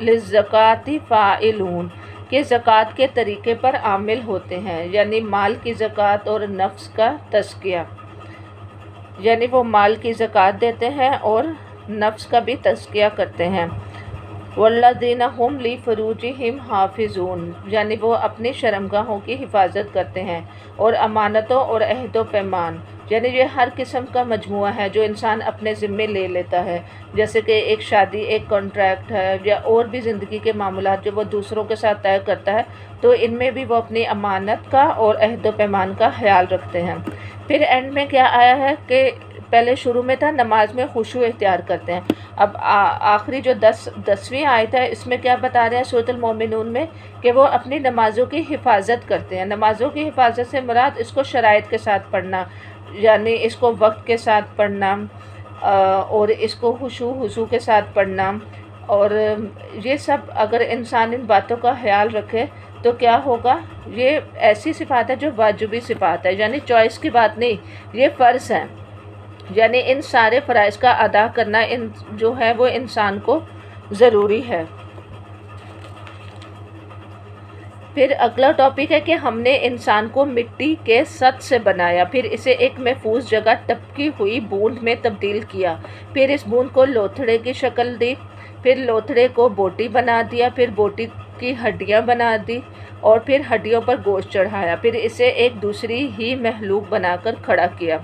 للزکاۃ فاعلون کہ زکوٰۃ کے طریقے پر عامل ہوتے ہیں، یعنی مال کی زکوٰۃ اور نفس کا تزکیہ، یعنی وہ مال کی زکوٰۃ دیتے ہیں اور نفس کا بھی تزکیہ کرتے ہیں۔ والذین هم لفروجہم حافظون یعنی وہ اپنی شرمگاہوں کی حفاظت کرتے ہیں، اور امانتوں اور عہد و پیمان یعنی یہ ہر قسم کا مجموعہ ہے جو انسان اپنے ذمے لے لیتا ہے، جیسے کہ ایک شادی ایک کانٹریکٹ ہے یا اور بھی زندگی کے معاملات جو وہ دوسروں کے ساتھ طے کرتا ہے، تو ان میں بھی وہ اپنی امانت کا اور عہد و پیمان کا خیال رکھتے ہیں۔ پھر اینڈ میں کیا آیا ہے کہ پہلے شروع میں تھا نماز میں خشوع اختیار کرتے ہیں، اب آخری جو 10ویں آیت ہے اس میں کیا بتا رہے ہیں سورۃ المومنون میں کہ وہ اپنی نمازوں کی حفاظت کرتے ہیں۔ نمازوں کی حفاظت سے مراد اس کو شرائط کے ساتھ پڑھنا، یعنی اس کو وقت کے ساتھ پڑھنا اور اس کو خشوع خضوع کے ساتھ پڑھنا، اور یہ سب اگر انسان ان باتوں کا خیال رکھے تو کیا ہوگا، یہ ایسی صفات ہے جو واجبی صفات ہے، یعنی چوائس کی بات نہیں، یہ فرض ہے، یعنی ان سارے فرائض کا ادا کرنا جو ہے وہ انسان کو ضروری ہے۔ پھر اگلا ٹاپک ہے کہ ہم نے انسان کو مٹی کے سط سے بنایا، پھر اسے ایک محفوظ جگہ ٹپکی ہوئی بوند میں تبدیل کیا، پھر اس بوند کو لوتھڑے کی شکل دی، پھر لوتھڑے کو بوٹی بنا دیا، پھر بوٹی کی ہڈیاں بنا دی، اور پھر ہڈیوں پر گوشت چڑھایا، پھر اسے ایک دوسری ہی مخلوق بنا کر کھڑا کیا۔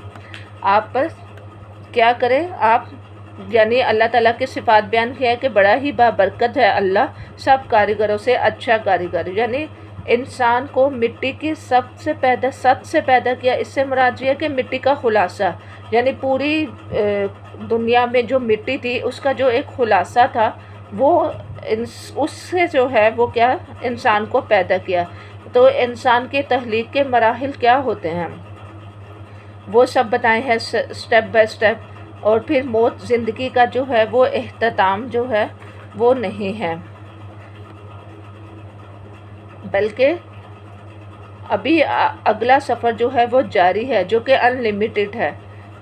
آپ پر کیا کرے آپ، یعنی اللہ تعالیٰ کی صفات بیان کیا ہے کہ بڑا ہی بابرکت ہے اللہ، سب کاریگروں سے اچھا کاریگر، یعنی انسان کو مٹی کی سط سے پیدا کیا۔ اس سے مراد یہ ہے کہ مٹی کا خلاصہ، یعنی پوری دنیا میں جو مٹی تھی اس کا جو ایک خلاصہ تھا وہ اس سے جو ہے وہ کیا انسان کو پیدا کیا۔ تو انسان کے تخلیق کے مراحل کیا ہوتے ہیں وہ سب بتائے ہیں سٹیپ بائی سٹیپ، اور پھر موت زندگی کا جو ہے وہ اختتام جو ہے وہ نہیں ہے، بلکہ ابھی اگلا سفر جو ہے وہ جاری ہے جو کہ ان لمیٹڈ ہے۔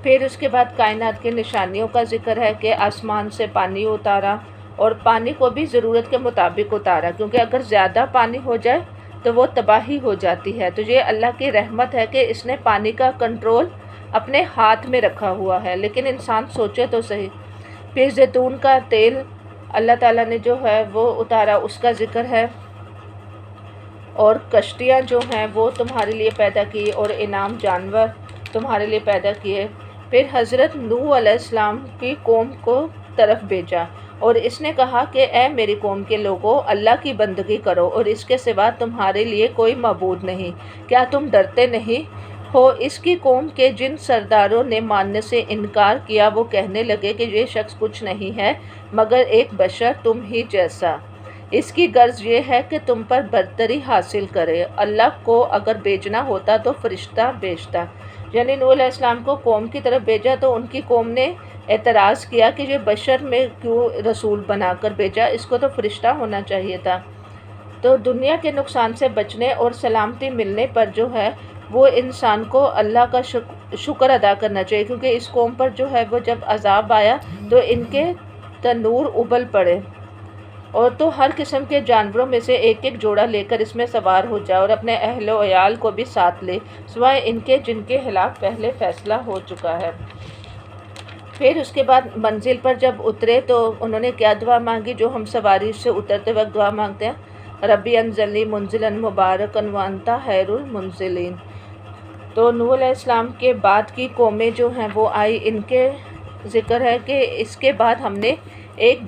پھر اس کے بعد کائنات کی نشانیوں کا ذکر ہے کہ آسمان سے پانی اتارا، اور پانی کو بھی ضرورت کے مطابق اتارا، کیونکہ اگر زیادہ پانی ہو جائے تو وہ تباہی ہو جاتی ہے۔ تو یہ اللہ کی رحمت ہے کہ اس نے پانی کا کنٹرول اپنے ہاتھ میں رکھا ہوا ہے، لیکن انسان سوچے تو صحیح۔ پھر زیتون کا تیل اللہ تعالیٰ نے جو ہے وہ اتارا، اس کا ذکر ہے، اور کشتیاں جو ہیں وہ تمہارے لیے پیدا کی، اور انعام جانور تمہارے لیے پیدا کیے۔ پھر حضرت نوح علیہ السلام کی قوم کو طرف بھیجا، اور اس نے کہا کہ اے میری قوم کے لوگوں، اللہ کی بندگی کرو اور اس کے سوا تمہارے لیے کوئی معبود نہیں، کیا تم ڈرتے نہیں ہو؟ اس کی قوم کے جن سرداروں نے ماننے سے انکار کیا وہ کہنے لگے کہ یہ شخص کچھ نہیں ہے مگر ایک بشر تم ہی جیسا، اس کی غرض یہ ہے کہ تم پر برتری حاصل کرے، اللہ کو اگر بھیجنا ہوتا تو فرشتہ بھیجتا۔ یعنی نوح علیہ السلام کو قوم کی طرف بھیجا تو ان کی قوم نے اعتراض کیا کہ یہ بشر میں کیوں رسول بنا کر بھیجا، اس کو تو فرشتہ ہونا چاہیے تھا۔ تو دنیا کے نقصان سے بچنے اور سلامتی ملنے پر جو ہے وہ انسان کو اللہ کا شکر ادا کرنا چاہیے، کیونکہ اس قوم پر جو ہے وہ جب عذاب آیا تو ان کے تنور ابل پڑے، اور تو ہر قسم کے جانوروں میں سے ایک ایک جوڑا لے کر اس میں سوار ہو جائے، اور اپنے اہل و عیال کو بھی ساتھ لے، سوائے ان کے جن کے خلاف پہلے فیصلہ ہو چکا ہے۔ پھر اس کے بعد منزل پر جب اترے تو انہوں نے کیا دعا مانگی جو ہم سواری سے اترتے وقت دعا مانگتے ہیں، ربی انزلنی منزلا مبارکا وانت خیر المنزلین۔ تو نوح علیہ السلام کے بعد کی قومیں جو ہیں وہ آئی، ان کے ذکر ہے کہ اس کے بعد ہم نے ایک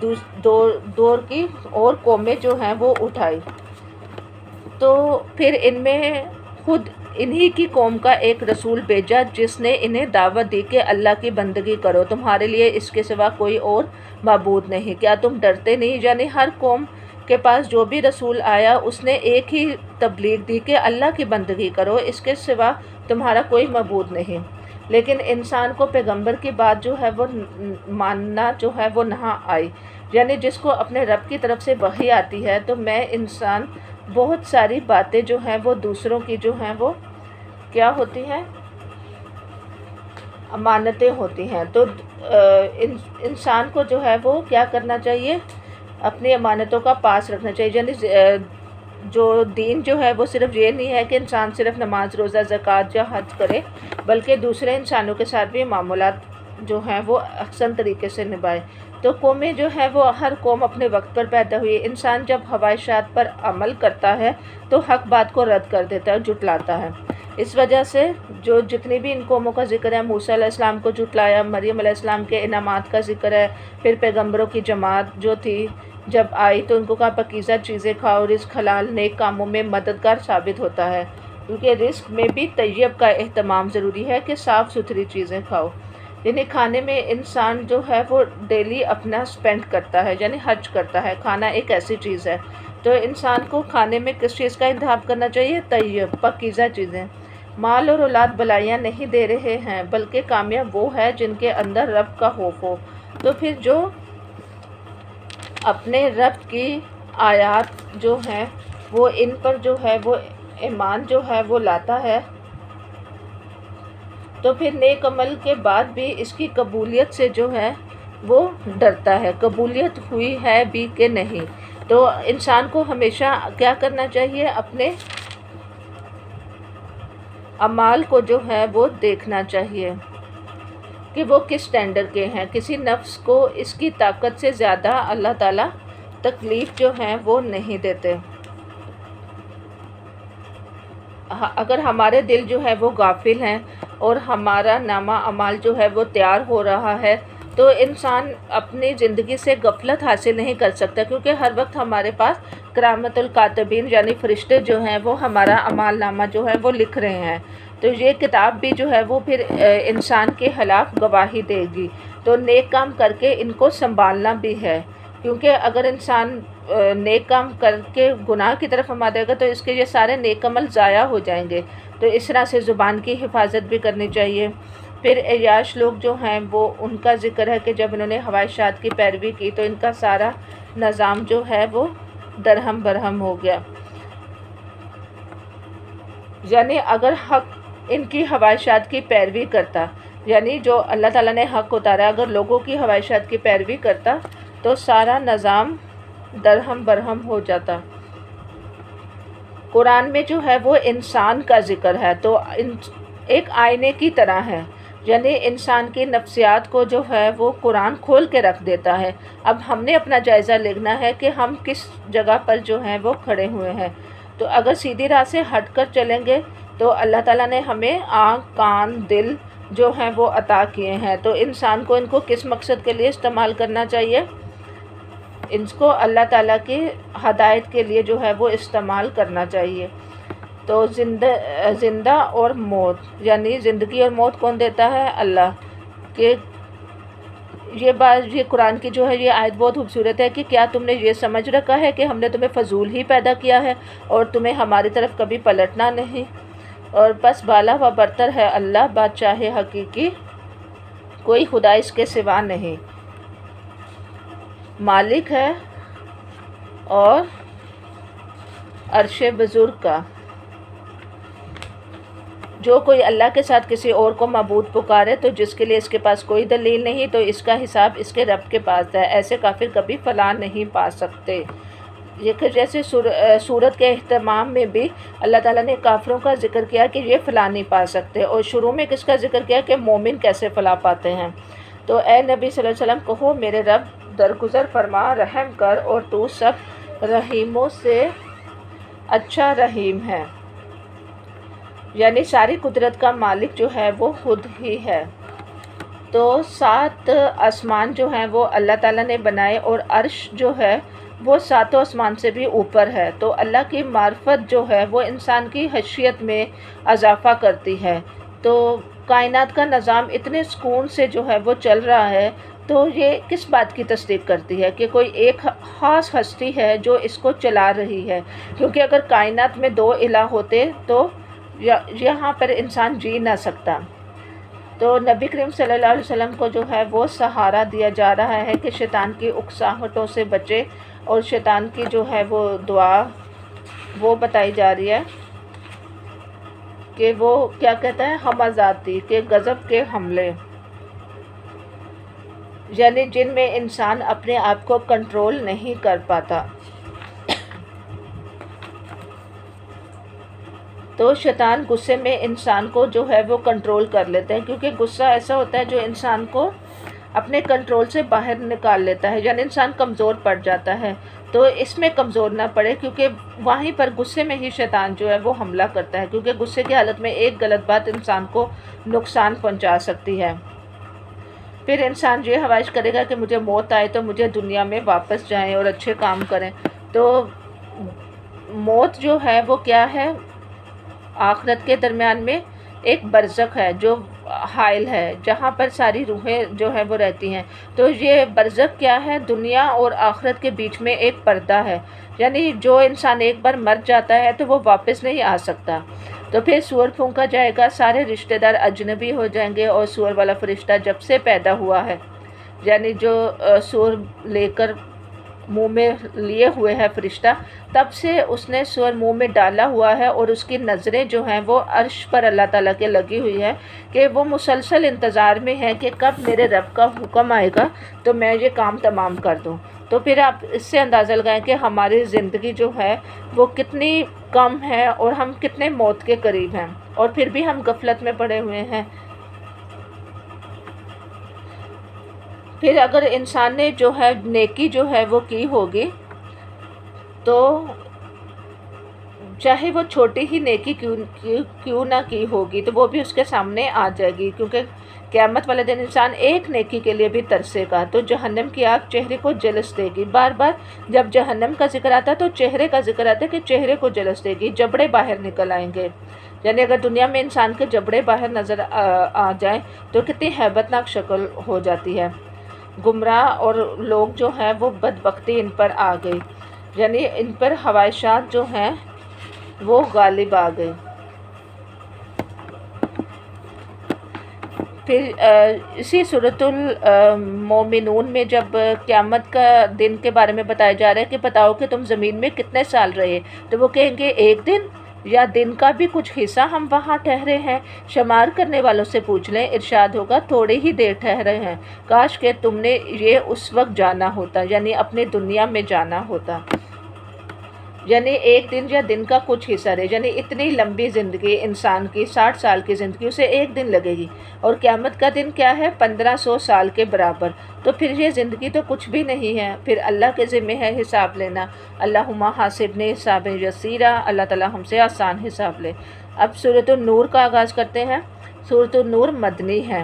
دور کی اور قومیں جو ہیں وہ اٹھائی، تو پھر ان میں خود انہی کی قوم کا ایک رسول بھیجا جس نے انہیں دعوت دی کہ اللہ کی بندگی کرو، تمہارے لیے اس کے سوا کوئی اور معبود نہیں، کیا تم ڈرتے نہیں؟ یعنی ہر قوم کے پاس جو بھی رسول آیا اس نے ایک ہی تبلیغ دی کہ اللہ کی بندگی کرو، اس کے سوا تمہارا کوئی معبود نہیں، لیکن انسان کو پیغمبر کی بات جو ہے وہ ماننا جو ہے وہ نہ آئی، یعنی جس کو اپنے رب کی طرف سے وحی آتی ہے، تو میں انسان بہت ساری باتیں جو ہیں وہ دوسروں کی جو ہیں وہ کیا ہوتی ہیں، امانتیں ہوتی ہیں، تو انسان کو جو ہے وہ کیا کرنا چاہیے، اپنی امانتوں کا پاس رکھنا چاہیے، یعنی جو دین جو ہے وہ صرف یہ نہیں ہے کہ انسان صرف نماز، روزہ، زکوٰۃ یا حج کرے، بلکہ دوسرے انسانوں کے ساتھ بھی معاملات جو ہیں وہ احسن طریقے سے نبھائے۔ تو قومیں جو ہے وہ ہر قوم اپنے وقت پر پیدا ہوئی ہے۔ انسان جب خواہشات پر عمل کرتا ہے تو حق بات کو رد کر دیتا ہے اور جھٹلاتا ہے۔ اس وجہ سے جو جتنی بھی ان قوموں کا ذکر ہے، موسیٰ علیہ السلام کو جھٹلایا، مریم علیہ السلام کے انعامات کا ذکر ہے، پھر پیغمبروں کی جماعت جو تھی جب آئی تو ان کو کہا پاکیزہ چیزیں کھاؤ، رزق حلال نیک کاموں میں مددگار ثابت ہوتا ہے، کیونکہ رزق میں بھی طیب کا اہتمام ضروری ہے کہ صاف ستھری چیزیں کھاؤ۔ یعنی کھانے میں انسان جو ہے وہ ڈیلی اپنا سپینڈ کرتا ہے، یعنی خرچ کرتا ہے، کھانا ایک ایسی چیز ہے۔ تو انسان کو کھانے میں کس چیز کا انتخاب کرنا چاہیے؟ طیب پاکیزہ چیزیں۔ مال اور اولاد بلائیاں نہیں دے رہے ہیں، بلکہ کامیاب وہ ہے جن کے اندر رب کا خوف ہو۔ تو پھر جو اپنے رب کی آیات جو ہیں وہ ان پر جو ہے وہ ایمان جو ہے وہ لاتا ہے، تو پھر نیک عمل کے بعد بھی اس کی قبولیت سے جو ہے وہ ڈرتا ہے، قبولیت ہوئی ہے بھی کہ نہیں۔ تو انسان کو ہمیشہ کیا کرنا چاہیے؟ اپنے اعمال کو جو ہے وہ دیکھنا چاہیے کہ وہ کس سٹینڈرڈ کے ہیں۔ کسی نفس کو اس کی طاقت سے زیادہ اللہ تعالیٰ تکلیف جو ہیں وہ نہیں دیتے۔ اگر ہمارے دل جو ہے وہ غافل ہیں اور ہمارا نامہ اعمال جو ہے وہ تیار ہو رہا ہے، تو انسان اپنی زندگی سے غفلت حاصل نہیں کر سکتا، کیونکہ ہر وقت ہمارے پاس کرامت الکاتبین یعنی فرشتے جو ہیں وہ ہمارا اعمال نامہ جو ہے وہ لکھ رہے ہیں۔ تو یہ کتاب بھی جو ہے وہ پھر انسان کے خلاف گواہی دے گی۔ تو نیک کام کر کے ان کو سنبھالنا بھی ہے، کیونکہ اگر انسان نیک کام کر کے گناہ کی طرف ہمہ دے گا تو اس کے یہ سارے نیک عمل ضائع ہو جائیں گے۔ تو اس طرح سے زبان کی حفاظت بھی کرنی چاہیے۔ پھر عیاش لوگ جو ہیں وہ ان کا ذکر ہے کہ جب انہوں نے خواہشات کی پیروی کی تو ان کا سارا نظام جو ہے وہ درہم برہم ہو گیا۔ یعنی اگر حق ان کی خواہشات کی پیروی کرتا، یعنی جو اللہ تعالیٰ نے حق اتارا، اگر لوگوں کی خواہشات کی پیروی کرتا تو سارا نظام درہم برہم ہو جاتا۔ قرآن میں جو ہے وہ انسان کا ذکر ہے، تو ایک آئینے کی طرح ہے، یعنی انسان کی نفسیات کو جو ہے وہ قرآن کھول کے رکھ دیتا ہے۔ اب ہم نے اپنا جائزہ لینا ہے کہ ہم کس جگہ پر جو ہیں وہ کھڑے ہوئے ہیں۔ تو اگر سیدھی راہ سے ہٹ کر چلیں گے تو اللہ تعالیٰ نے ہمیں آنکھ، کان، دل جو ہیں وہ عطا کیے ہیں، تو انسان کو ان کو کس مقصد کے لیے استعمال کرنا چاہیے؟ ان کو اللہ تعالیٰ کی ہدایت کے لیے جو ہے وہ استعمال کرنا چاہیے۔ تو زندہ اور موت، یعنی زندگی اور موت کون دیتا ہے؟ اللہ۔ کہ یہ قرآن کی جو ہے یہ آیت بہت خوبصورت ہے کہ کیا تم نے یہ سمجھ رکھا ہے کہ ہم نے تمہیں فضول ہی پیدا کیا ہے اور تمہیں ہماری طرف کبھی پلٹنا نہیں؟ اور بس بالا و برتر ہے اللہ بادشاہ حقیقی، کوئی خدا اس کے سوا نہیں، مالک ہے اور عرش بزرگ کا۔ جو کوئی اللہ کے ساتھ کسی اور کو معبود پکارے تو جس کے لیے اس کے پاس کوئی دلیل نہیں، تو اس کا حساب اس کے رب کے پاس ہے، ایسے کافر کبھی فلاح نہیں پا سکتے۔ یہ جیسے سورت کے اہتمام میں بھی اللہ تعالیٰ نے کافروں کا ذکر کیا کہ یہ فلاح نہیں پا سکتے، اور شروع میں کس کا ذکر کیا کہ مومن کیسے فلاح پاتے ہیں۔ تو اے نبی صلی اللہ علیہ وسلم کہو میرے رب درگزر فرما، رحم کر، اور تو سب رحیموں سے اچھا رحیم ہے۔ یعنی ساری قدرت کا مالک جو ہے وہ خود ہی ہے۔ تو 7 آسمان جو ہیں وہ اللہ تعالیٰ نے بنائے، اور عرش جو ہے وہ 7 آسمان سے بھی اوپر ہے۔ تو اللہ کی معرفت جو ہے وہ انسان کی حیثیت میں اضافہ کرتی ہے۔ تو کائنات کا نظام اتنے سکون سے جو ہے وہ چل رہا ہے، تو یہ کس بات کی تصدیق کرتی ہے کہ کوئی ایک خاص ہستی ہے جو اس کو چلا رہی ہے، کیونکہ اگر کائنات میں 2 الہ ہوتے تو یہاں پر انسان جی نہ سکتا۔ تو نبی کریم صلی اللہ علیہ وسلم کو جو ہے وہ سہارا دیا جا رہا ہے کہ شیطان کی اکساہٹوں سے بچے، اور شیطان کی جو ہے وہ دعا وہ بتائی جا رہی ہے کہ وہ کیا کہتا ہے؟ ہمزاتی کے غضب کے حملے۔ یعنی جن میں انسان اپنے آپ کو کنٹرول نہیں کر پاتا۔ تو شیطان غصے میں انسان کو جو ہے وہ کنٹرول کر لیتے ہیں، کیونکہ غصہ ایسا ہوتا ہے جو انسان کو اپنے کنٹرول سے باہر نکال لیتا ہے، یعنی انسان کمزور پڑ جاتا ہے۔ تو اس میں کمزور نہ پڑے، کیونکہ وہیں پر غصے میں ہی شیطان جو ہے وہ حملہ کرتا ہے، کیونکہ غصے کی حالت میں ایک غلط بات انسان کو نقصان پہنچا سکتی ہے۔ پھر انسان یہ خواہش کرے گا کہ مجھے موت آئے تو مجھے دنیا میں واپس جائیں اور اچھے کام کریں۔ تو موت جو ہے وہ کیا ہے؟ آخرت کے درمیان میں ایک برزخ ہے جو حائل ہے، جہاں پر ساری روحیں جو ہے وہ رہتی ہیں۔ تو یہ برزخ کیا ہے؟ دنیا اور آخرت کے بیچ میں ایک پردہ ہے، یعنی جو انسان ایک بار مر جاتا ہے تو وہ واپس نہیں آ سکتا۔ تو پھر سور پھونکا جائے گا، سارے رشتہ دار اجنبی ہو جائیں گے، اور سور والا فرشتہ جب سے پیدا ہوا ہے، یعنی جو سور لے کر منہ میں لیے ہوئے ہے فرشتہ، تب سے اس نے سور منہ میں ڈالا ہوا ہے، اور اس کی نظریں جو ہیں وہ عرش پر اللہ تعالیٰ کے لگی ہوئی ہے، کہ وہ مسلسل انتظار میں ہے کہ کب میرے رب کا حکم آئے گا تو میں یہ کام تمام کر دوں۔ تو پھر آپ اس سے اندازہ لگائیں کہ ہماری زندگی جو ہے وہ کتنی کم ہے، اور ہم کتنے موت کے قریب ہیں، اور پھر بھی ہم غفلت میں پڑے ہوئے ہیں۔ پھر اگر انسان نے جو ہے نیکی جو ہے وہ کی ہوگی، تو چاہے وہ چھوٹی ہی نیکی کیوں نہ کی ہوگی، تو وہ بھی اس کے سامنے آ جائے گی، کیونکہ قیامت والے دن انسان ایک نیکی کے لیے بھی ترسے گا۔ تو جہنم کی آگ چہرے کو جلس دے گی۔ بار بار جب جہنم کا ذکر آتا ہے تو چہرے کا ذکر آتا ہے کہ چہرے کو جلس دے گی، جبڑے باہر نکل آئیں گے۔ یعنی اگر دنیا میں انسان کے جبڑے باہر نظر آ جائیں تو کتنی ہیبت ناک شکل ہو جاتی ہے۔ گمراہ اور لوگ جو ہیں وہ بدبختی ان پر آ گئی، یعنی ان پر خواہشات جو ہیں وہ غالب آ گئے۔ پھر اسی سورۃ المومنون میں جب قیامت کا دن کے بارے میں بتایا جا رہا ہے کہ بتاؤ کہ تم زمین میں کتنے سال رہے، تو وہ کہیں گے ایک دن یا دن کا بھی کچھ حصہ ہم وہاں ٹھہرے ہیں۔ شمار کرنے والوں سے پوچھ لیں، ارشاد ہوگا تھوڑی ہی دیر ٹھہرے ہیں، کاش کہ تم نے یہ اس وقت جانا ہوتا، یعنی اپنے دنیا میں جانا ہوتا۔ یعنی ایک دن یا دن کا کچھ حصہ رہے، یعنی اتنی لمبی زندگی انسان کی، 60 سال کی زندگی، اسے ایک دن لگے گی، اور قیامت کا دن کیا ہے؟ 1500 سال کے برابر۔ تو پھر یہ زندگی تو کچھ بھی نہیں ہے، پھر اللہ کے ذمہ ہے حساب لینا۔ اللہم حاسبنی حسابا یسیرا، اللہ تعالیٰ ہم سے آسان حساب لے۔ اب سورۃ النور کا آغاز کرتے ہیں۔ سورۃ النور مدنی ہے۔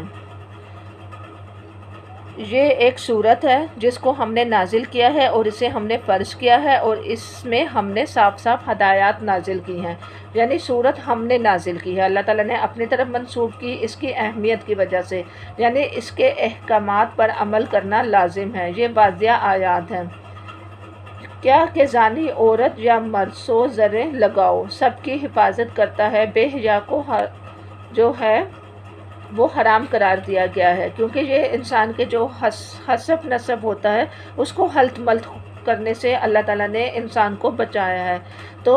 یہ ایک سورت ہے جس کو ہم نے نازل کیا ہے، اور اسے ہم نے فرض کیا ہے، اور اس میں ہم نے صاف صاف ہدایات نازل کی ہیں، یعنی سورت ہم نے نازل کی ہے، اللہ تعالیٰ نے اپنی طرف منسوب کی اس کی اہمیت کی وجہ سے، یعنی اس کے احکامات پر عمل کرنا لازم ہے۔ یہ واضح آیات ہیں۔ کیا کہ زانی عورت یا مرد 100 زریں لگاؤ، سب کی حفاظت کرتا ہے، بے حیا کو جو ہے وہ حرام قرار دیا گیا ہے، کیونکہ یہ انسان کے جو حسب نسب ہوتا ہے اس کو ہلت ملت کرنے سے اللہ تعالیٰ نے انسان کو بچایا ہے۔ تو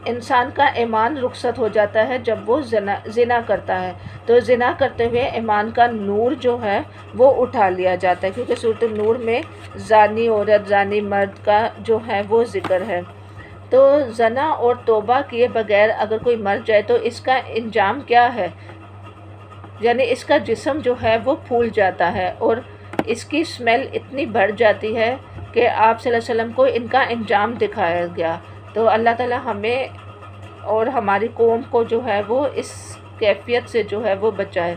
انسان کا ایمان رخصت ہو جاتا ہے جب وہ زنا کرتا ہے، تو زنا کرتے ہوئے ایمان کا نور جو ہے وہ اٹھا لیا جاتا ہے، کیونکہ سورۃ النور میں زانی عورت، زانی مرد کا جو ہے وہ ذکر ہے۔ تو زنا اور توبہ کیے بغیر اگر کوئی مر جائے تو اس کا انجام کیا ہے؟ یعنی اس کا جسم جو ہے وہ پھول جاتا ہے، اور اس کی اسمیل اتنی بڑھ جاتی ہے کہ آپ صلی اللہ علیہ وسلم کو ان کا انجام دکھایا گیا۔ تو اللہ تعالیٰ ہمیں اور ہماری قوم کو جو ہے وہ اس کیفیت سے جو ہے وہ بچائے۔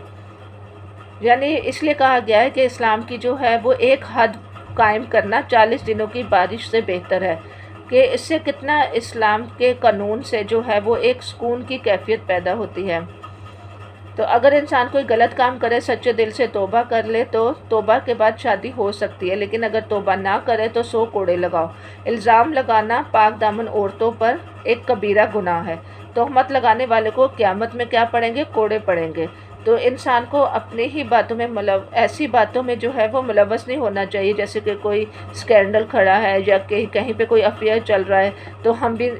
یعنی اس لیے کہا گیا ہے کہ اسلام کی جو ہے وہ ایک حد قائم کرنا 40 دنوں کی بارش سے بہتر ہے، کہ اس سے کتنا اسلام کے قانون سے جو ہے وہ ایک سکون کی کیفیت پیدا ہوتی ہے۔ تو اگر انسان کوئی غلط کام کرے، سچے دل سے توبہ کر لے تو توبہ کے بعد شادی ہو سکتی ہے، لیکن اگر توبہ نہ کرے تو 100 کوڑے لگاؤ۔ الزام لگانا پاک دامن عورتوں پر ایک کبیرہ گناہ ہے۔ تہمت لگانے والے کو قیامت میں کیا پڑیں گے؟ کوڑے پڑیں گے۔ تو انسان کو اپنے ہی باتوں میں ایسی باتوں میں جو ہے وہ ملوث نہیں ہونا چاہیے، جیسے کہ کوئی اسکینڈل کھڑا ہے یا کہیں پہ کوئی افیئر چل رہا ہے تو ہم بھی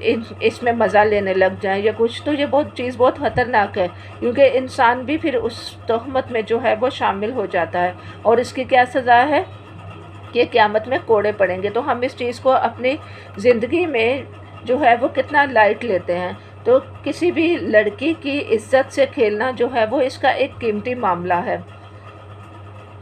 اس میں مزہ لینے لگ جائیں یا کچھ، تو یہ چیز بہت خطرناک ہے، کیونکہ انسان بھی پھر اس تہمت میں جو ہے وہ شامل ہو جاتا ہے، اور اس کی کیا سزا ہے کہ قیامت میں کوڑے پڑیں گے۔ تو ہم اس چیز کو اپنی زندگی میں جو ہے وہ کتنا لائٹ لیتے ہیں۔ تو کسی بھی لڑکی کی عزت سے کھیلنا جو ہے وہ اس کا ایک قیمتی معاملہ ہے۔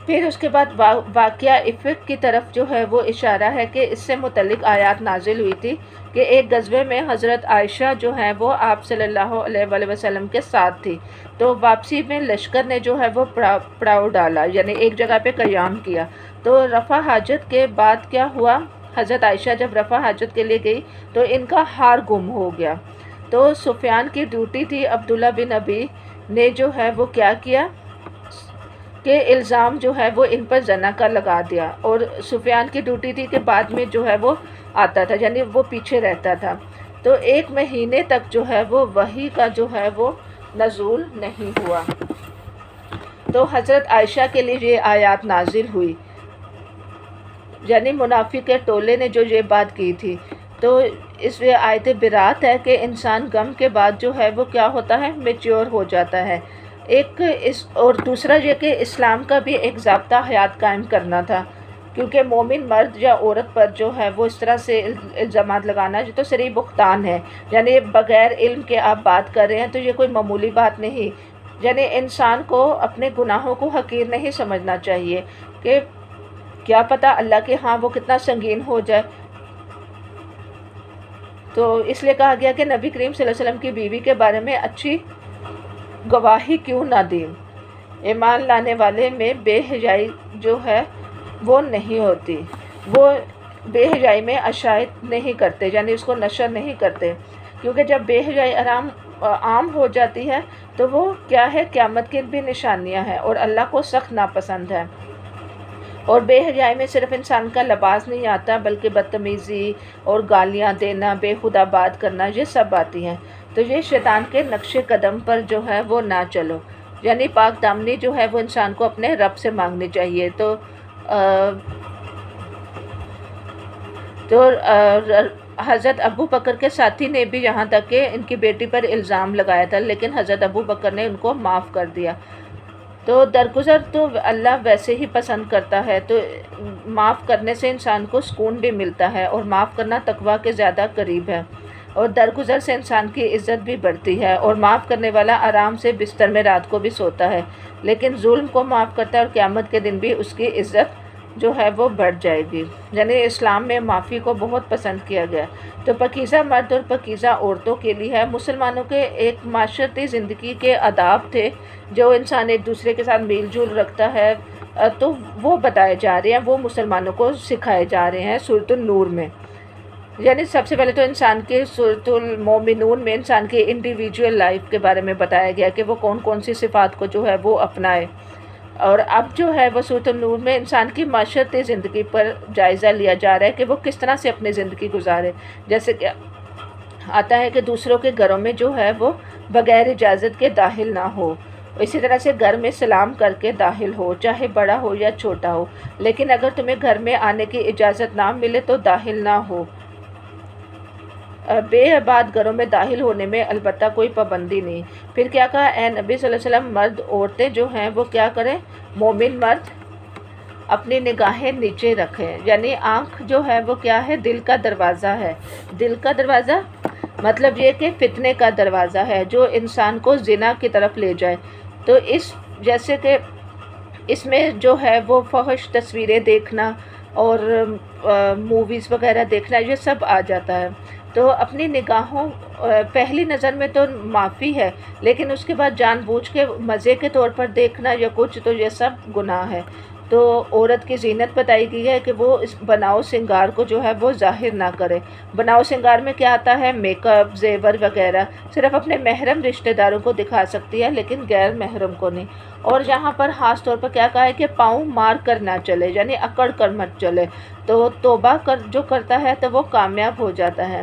پھر اس کے بعد واقعہ افق کی طرف جو ہے وہ اشارہ ہے کہ اس سے متعلق آیات نازل ہوئی تھی کہ ایک غزوے میں حضرت عائشہ جو ہیں وہ آپ صلی اللہ علیہ وآلہ وسلم کے ساتھ تھی، تو واپسی میں لشکر نے جو ہے وہ پڑاؤ ڈالا، یعنی ایک جگہ پہ قیام کیا۔ تو رفع حاجت کے بعد کیا ہوا، حضرت عائشہ جب رفع حاجت کے لیے گئی تو ان کا ہار گم ہو گیا۔ تو سفیان کی ڈیوٹی تھی، عبداللہ بن ابی نے جو ہے وہ کیا کیا کہ الزام جو ہے وہ ان پر زنا کا لگا دیا، اور سفیان کی ڈیوٹی تھی کہ بعد میں جو ہے وہ آتا تھا، یعنی وہ پیچھے رہتا تھا۔ تو 1 مہینے تک جو ہے وہ وحی کا جو ہے وہ نزول نہیں ہوا۔ تو حضرت عائشہ کے لیے یہ آیات نازل ہوئی، یعنی منافق کے ٹولے نے جو یہ بات کی تھی۔ تو اس میں آیت برات ہے کہ انسان غم کے بعد جو ہے وہ کیا ہوتا ہے، میچیور ہو جاتا ہے۔ اور دوسرا یہ کہ اسلام کا بھی ایک ضابطہ حیات قائم کرنا تھا، کیونکہ مومن مرد یا عورت پر جو ہے وہ اس طرح سے الزامات لگانا جو تو صریح بہتان ہے، یعنی بغیر علم کے آپ بات کر رہے ہیں، تو یہ کوئی معمولی بات نہیں۔ یعنی انسان کو اپنے گناہوں کو حقیر نہیں سمجھنا چاہیے کہ کیا پتہ اللہ کے ہاں وہ کتنا سنگین ہو جائے۔ تو اس لیے کہا گیا کہ نبی کریم صلی اللہ علیہ وسلم کی بیوی کے بارے میں اچھی گواہی کیوں نہ دیں، ایمان لانے والے میں بے حیائی جو ہے وہ نہیں ہوتی، وہ بے حیائی میں اشاعت نہیں کرتے، یعنی اس کو نشر نہیں کرتے، کیونکہ جب بے حیائی عام ہو جاتی ہے تو وہ کیا ہے، قیامت کی بھی نشانیاں ہیں اور اللہ کو سخت ناپسند ہے۔ اور بے حیائی میں صرف انسان کا لباس نہیں آتا، بلکہ بدتمیزی اور گالیاں دینا، بے خدا بات کرنا، یہ سب آتی ہیں۔ تو یہ شیطان کے نقش قدم پر جو ہے وہ نہ چلو، یعنی پاک دامنی جو ہے وہ انسان کو اپنے رب سے مانگنی چاہیے۔ تو حضرت ابو بکر کے ساتھی نے بھی یہاں تک کہ ان کی بیٹی پر الزام لگایا تھا، لیکن حضرت ابو بکر نے ان کو معاف کر دیا۔ تو درگزر تو اللہ ویسے ہی پسند کرتا ہے، تو معاف کرنے سے انسان کو سکون بھی ملتا ہے، اور معاف کرنا تقویٰ کے زیادہ قریب ہے، اور درگزر سے انسان کی عزت بھی بڑھتی ہے، اور معاف کرنے والا آرام سے بستر میں رات کو بھی سوتا ہے، لیکن ظلم کو معاف کرتا ہے اور قیامت کے دن بھی اس کی عزت جو ہے وہ بڑھ جائے گی۔ یعنی اسلام میں معافی کو بہت پسند کیا گیا۔ تو پاکیزہ مرد اور پاکیزہ عورتوں کے لیے ہے، مسلمانوں کے ایک معاشرتی زندگی کے آداب تھے جو انسان ایک دوسرے کے ساتھ میل جول رکھتا ہے، تو وہ بتائے جا رہے ہیں، وہ مسلمانوں کو سکھائے جا رہے ہیں سورۃ النور میں۔ یعنی سب سے پہلے تو انسان کے سورۃ المومنون میں انسان کی انڈیویجول لائف کے بارے میں بتایا گیا کہ وہ کون کون سی صفات کو جو ہے وہ اپنائے، اور اب جو ہے وہ سورۃ النور میں انسان کی معاشرتی زندگی پر جائزہ لیا جا رہا ہے کہ وہ کس طرح سے اپنی زندگی گزارے۔ جیسے کہ آتا ہے کہ دوسروں کے گھروں میں جو ہے وہ بغیر اجازت کے داخل نہ ہو، اسی طرح سے گھر میں سلام کر کے داخل ہو، چاہے بڑا ہو یا چھوٹا ہو، لیکن اگر تمہیں گھر میں آنے کی اجازت نہ ملے تو داخل نہ ہو۔ بے آباد گھروں میں داخل ہونے میں البتہ کوئی پابندی نہیں۔ پھر کیا کہا، اے نبی صلی اللہ علیہ وسلم، مرد عورتیں جو ہیں وہ کیا کریں، مومن مرد اپنی نگاہیں نیچے رکھیں، یعنی آنکھ جو ہے وہ کیا ہے، دل کا دروازہ ہے۔ دل کا دروازہ مطلب یہ کہ فتنے کا دروازہ ہے جو انسان کو زنا کی طرف لے جائے۔ تو جیسے کہ اس میں جو ہے وہ فحش تصویریں دیکھنا اور موویز وغیرہ دیکھنا، یہ سب آ جاتا ہے۔ تو اپنی نگاہوں پہلی نظر میں تو معافی ہے، لیکن اس کے بعد جان بوجھ کے مزے کے طور پر دیکھنا یا کچھ، تو یہ سب گناہ ہے۔ تو عورت کی زینت بتائی گئی ہے کہ وہ اس بناؤ سنگار کو جو ہے وہ ظاہر نہ کرے۔ بناؤ سنگار میں کیا آتا ہے، میک اپ، زیور وغیرہ صرف اپنے محرم رشتہ داروں کو دکھا سکتی ہے، لیکن غیر محرم کو نہیں۔ اور یہاں پر خاص طور پر کیا کہا ہے کہ پاؤں مار کر نہ چلے، یعنی اکڑ کر مت چلے۔ تو توبہ جو کرتا ہے تو وہ کامیاب ہو جاتا ہے۔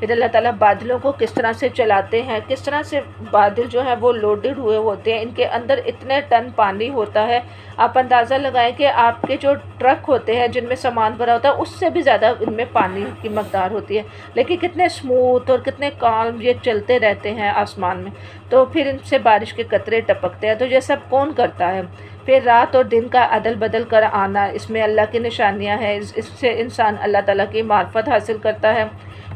پھر اللہ تعالیٰ بادلوں کو کس طرح سے چلاتے ہیں، کس طرح سے بادل جو ہیں وہ لوڈڈ ہوئے ہوتے ہیں، ان کے اندر اتنے ٹن پانی ہوتا ہے، آپ اندازہ لگائیں کہ آپ کے جو ٹرک ہوتے ہیں جن میں سامان بھرا ہوتا ہے اس سے بھی زیادہ ان میں پانی کی مقدار ہوتی ہے، لیکن کتنے سموتھ اور کتنے کالم یہ چلتے رہتے ہیں آسمان میں، تو پھر ان سے بارش کے قطرے ٹپکتے ہیں، تو یہ سب کون کرتا ہے؟ پھر رات اور دن کا عدل بدل کر آنا، اس میں اللہ کی نشانیاں ہیں، اس سے انسان اللہ تعالیٰ کی معرفت حاصل کرتا ہے۔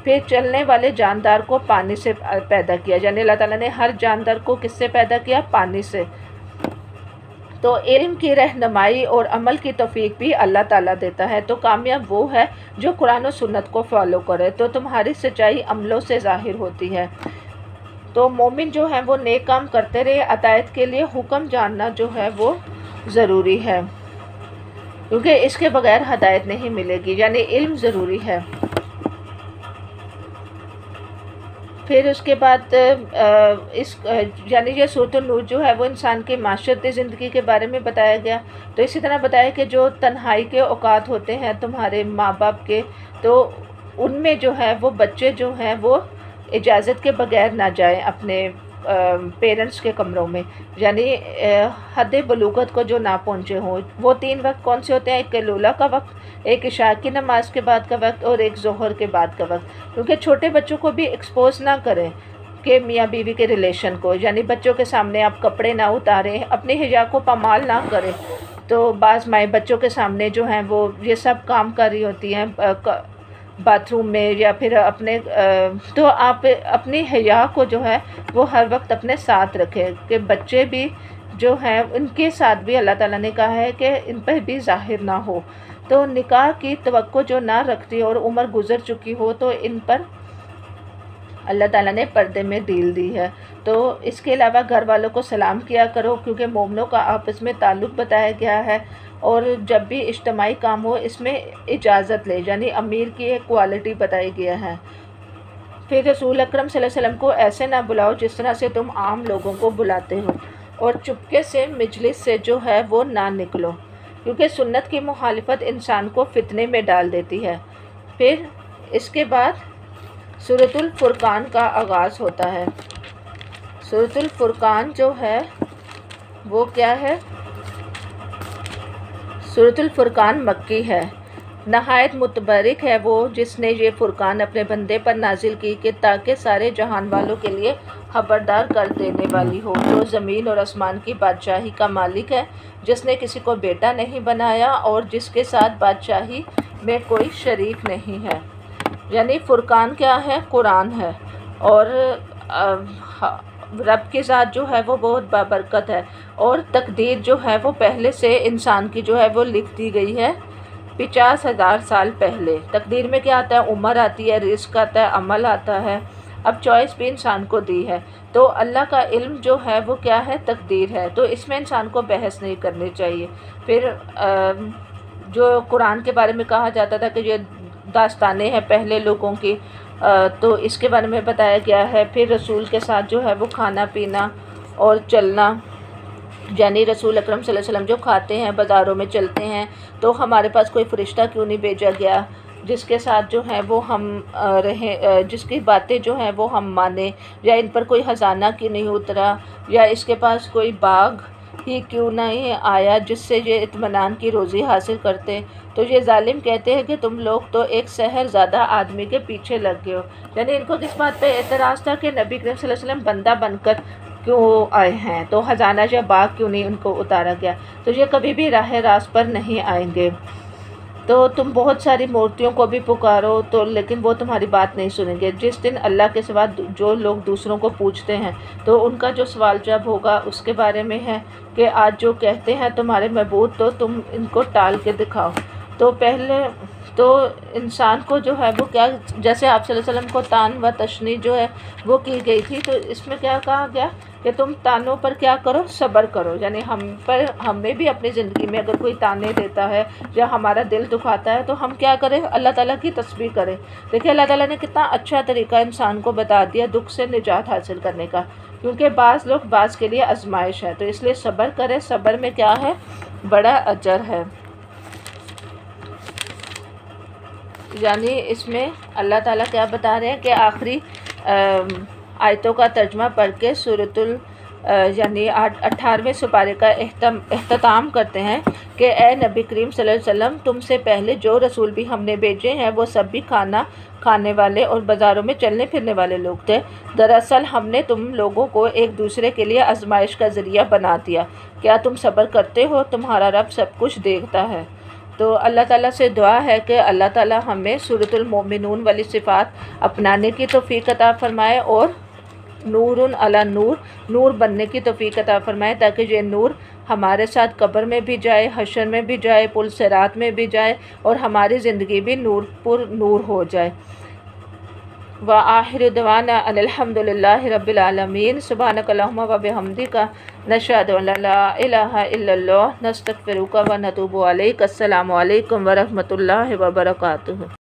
پھر چلنے والے جاندار کو پانی سے پیدا کیا، یعنی اللہ تعالیٰ نے ہر جاندار کو کس سے پیدا کیا؟ پانی سے۔ تو علم کی رہنمائی اور عمل کی توفیق بھی اللہ تعالیٰ دیتا ہے، تو کامیاب وہ ہے جو قرآن و سنت کو فالو کرے، تو تمہاری سچائی عملوں سے ظاہر ہوتی ہے۔ تو مومن جو ہیں وہ نیک کام کرتے رہے، عطائت کے لیے حکم جاننا جو ہے وہ ضروری ہے، کیونکہ اس کے بغیر ہدایت نہیں ملے گی، یعنی علم ضروری ہے۔ پھر اس کے بعد یعنی یہ سورۃ النور جو ہے وہ انسان کے معاشرتی زندگی کے بارے میں بتایا گیا، تو اسی طرح بتایا کہ جو تنہائی کے اوقات ہوتے ہیں تمہارے ماں باپ کے، تو ان میں جو ہے وہ بچے جو ہیں وہ اجازت کے بغیر نہ جائیں اپنے پیرنٹس کے کمروں میں، یعنی حد بلوغت کو جو نہ پہنچے ہوں۔ وہ 3 وقت کون سے ہوتے ہیں؟ ایک قیلولہ کا وقت، ایک عشاء کی نماز کے بعد کا وقت، اور ایک ظہر کے بعد کا وقت، کیونکہ چھوٹے بچوں کو بھی ایکسپوز نہ کریں کہ میاں بیوی کے ریلیشن کو، یعنی بچوں کے سامنے آپ کپڑے نہ اتاریں، اپنی حیا کو پامال نہ کریں۔ تو بعض مائیں بچوں کے سامنے جو ہیں وہ یہ سب کام کر رہی ہوتی ہیں باتھ روم میں یا پھر اپنے، تو آپ اپنی حیا کو جو ہے وہ ہر وقت اپنے ساتھ رکھیں کہ بچے بھی جو ہیں ان کے ساتھ بھی اللہ تعالیٰ نے کہا ہے کہ ان پر بھی ظاہر نہ ہو۔ تو نکاح کی توقع جو نہ رکھتی اور عمر گزر چکی ہو تو ان پر اللہ تعالیٰ نے پردے میں ڈیل دی ہے۔ تو اس کے علاوہ گھر والوں کو سلام کیا کرو، کیونکہ مومنوں کا آپس میں تعلق بتایا گیا ہے، اور جب بھی اجتماعی کام ہو اس میں اجازت لے، یعنی امیر کی ایک کوالٹی بتائی گیا ہے۔ پھر رسول اکرم صلی اللہ علیہ وسلم کو ایسے نہ بلاؤ جس طرح سے تم عام لوگوں کو بلاتے ہو، اور چپکے سے مجلس سے جو ہے وہ نہ نکلو، کیونکہ سنت کی مخالفت انسان کو فتنے میں ڈال دیتی ہے۔ پھر اس کے بعد سورۃ الفرقان کا آغاز ہوتا ہے۔ سورۃ الفرقان جو ہے وہ کیا ہے؟ سورۃ الفرقان مکی ہے، نہایت متبرک ہے وہ جس نے یہ فرقان اپنے بندے پر نازل کی کہ تاکہ سارے جہان والوں کے لیے خبردار کر دینے والی ہو، جو زمین اور آسمان کی بادشاہی کا مالک ہے، جس نے کسی کو بیٹا نہیں بنایا اور جس کے ساتھ بادشاہی میں کوئی شریک نہیں ہے۔ یعنی فرقان کیا ہے؟ قرآن ہے، اور رب کی ذات جو ہے وہ بہت بابرکت ہے، اور تقدیر جو ہے وہ پہلے سے انسان کی جو ہے وہ لکھ دی گئی ہے 50,000 سال پہلے۔ تقدیر میں کیا آتا ہے؟ عمر آتی ہے، رزق آتا ہے، عمل آتا ہے، اب چوائس بھی انسان کو دی ہے۔ تو اللہ کا علم جو ہے وہ کیا ہے؟ تقدیر ہے، تو اس میں انسان کو بحث نہیں کرنی چاہیے۔ پھر جو قرآن کے بارے میں کہا جاتا تھا کہ یہ داستانیں ہیں پہلے لوگوں کی، تو اس کے بارے میں بتایا گیا ہے۔ پھر رسول کے ساتھ جو ہے وہ کھانا پینا اور چلنا، یعنی رسول اکرم صلی اللہ علیہ وسلم جو کھاتے ہیں، بازاروں میں چلتے ہیں، تو ہمارے پاس کوئی فرشتہ کیوں نہیں بھیجا گیا جس کے ساتھ جو ہے وہ ہم رہیں، جس کی باتیں جو ہیں وہ ہم مانیں، یا ان پر کوئی خزانہ کیوں نہیں اترا، یا اس کے پاس کوئی باغ ہی کیوں نہیں آیا جس سے یہ اطمینان کی روزی حاصل کرتے۔ تو یہ ظالم کہتے ہیں کہ تم لوگ تو ایک سحر زادہ آدمی کے پیچھے لگ گئے ہو، یعنی ان کو کس بات پہ اعتراض تھا کہ نبی کریم صلی اللہ علیہ وسلم بندہ بن کر کیوں آئے ہیں، تو خزانہ یا باغ کیوں نہیں ان کو اتارا گیا، تو یہ کبھی بھی راہ راست پر نہیں آئیں گے۔ تو تم بہت ساری مورتیوں کو بھی پکارو تو لیکن وہ تمہاری بات نہیں سنیں گے۔ جس دن اللہ کے سوا جو لوگ دوسروں کو پوچھتے ہیں تو ان کا جو سوال جب ہوگا اس کے بارے میں ہے کہ آج جو کہتے ہیں تمہارے معبود تو تم ان کو ٹال کے دکھاؤ۔ تو پہلے تو انسان کو جو ہے وہ کیا، جیسے آپ صلی اللہ علیہ وسلم کو تان و تشنیع جو ہے وہ کی گئی تھی، تو اس میں کیا کہا گیا کہ تم تانوں پر کیا کرو؟ صبر کرو، یعنی ہمیں بھی اپنی زندگی میں اگر کوئی تانے دیتا ہے یا ہمارا دل دکھاتا ہے تو ہم کیا کریں؟ اللہ تعالیٰ کی تسبیح کریں۔ دیکھیں اللہ تعالیٰ نے کتنا اچھا طریقہ انسان کو بتا دیا دکھ سے نجات حاصل کرنے کا، کیونکہ بعض لوگ بعض کے لیے آزمائش ہے، تو اس لیے صبر کریں، صبر میں کیا ہے؟ بڑا اجر ہے۔ یعنی اس میں اللہ تعالیٰ کیا بتا رہے ہیں کہ آخری آیتوں کا ترجمہ پڑھ کے سورۃ یعنی 18ویں سپارے کا اختتام کرتے ہیں کہ اے نبی کریم صلی اللہ علیہ وسلم، تم سے پہلے جو رسول بھی ہم نے بھیجے ہیں وہ سب بھی کھانا کھانے والے اور بازاروں میں چلنے پھرنے والے لوگ تھے۔ دراصل ہم نے تم لوگوں کو ایک دوسرے کے لیے آزمائش کا ذریعہ بنا دیا۔ کیا تم صبر کرتے ہو؟ تمہارا رب سب کچھ دیکھتا ہے۔ تو اللہ تعالیٰ سے دعا ہے کہ اللہ تعالیٰ ہمیں سورۃ المومنون والی صفات اپنانے کی توفیق عطا فرمائے اور نور علی نور، نور بننے کی توفیق عطا فرمائے، تاکہ یہ نور ہمارے ساتھ قبر میں بھی جائے، حشر میں بھی جائے، پل صراط میں بھی جائے، اور ہماری زندگی بھی نور پر نور ہو جائے۔ وآخر دعوانا ان الحمد للہ رب العالمین۔ سبحانک اللہم و بحمدک، نشہد ان لا الہ الا اللہ، نستغفرک و نتوب الیک۔ السلام علیکم ورحمۃ اللہ وبرکاتہ۔